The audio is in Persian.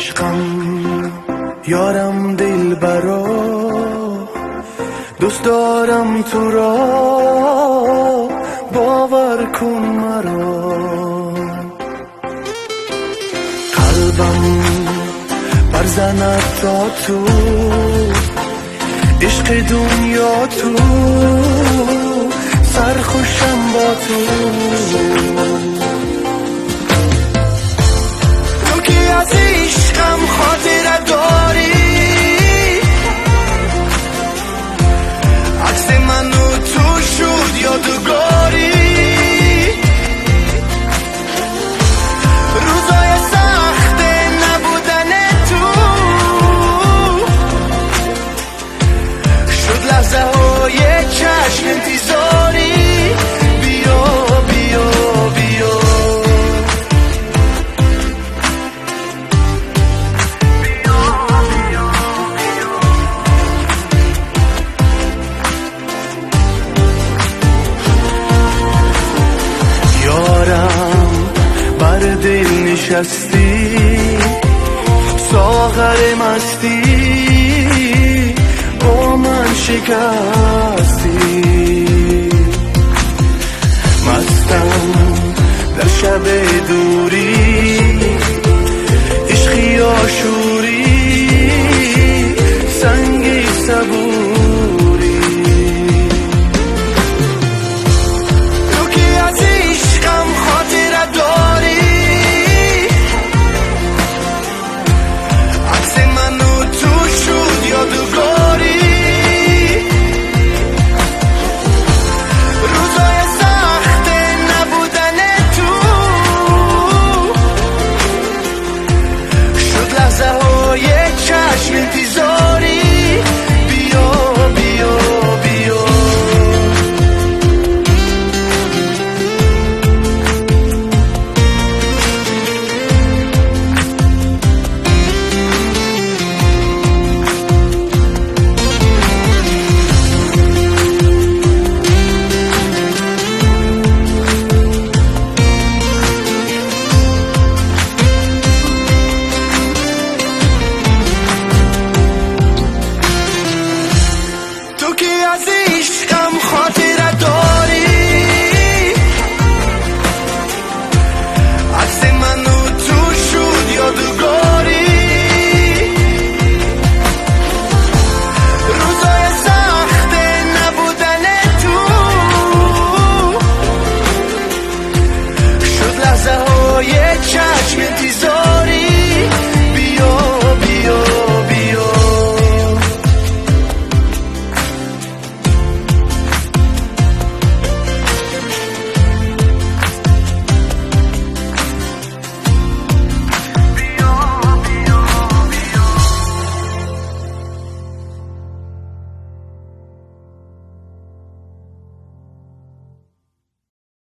عشقم یارم دلبرا، دوست دارم تو را، باور کن مرا. قلبم برزند تا تو، عشق دنیا تو، سرخوشم با تو. تو که از عشقم خاطره داری، عکس منو تو شد یادگاری. روزای سخت نبودن تو شد لحظه های چشم انتظاری. بیا بیا بیا بر دل نشستی، ساغر مستی با من شکستی. مستم در شب دوری، عشقی آشوری، سنگی صبوری. تو که از عشقم خاطره داری، عکس منو تو شد یادگاری. روزای سخت نبودن تو شد لحظه های چشم انتظاری. بیا بیا بیا تو که از عشقم خاطره داری، عکس منو تو شد یادگاری. روزای سخت نبودن تو شد لحظه های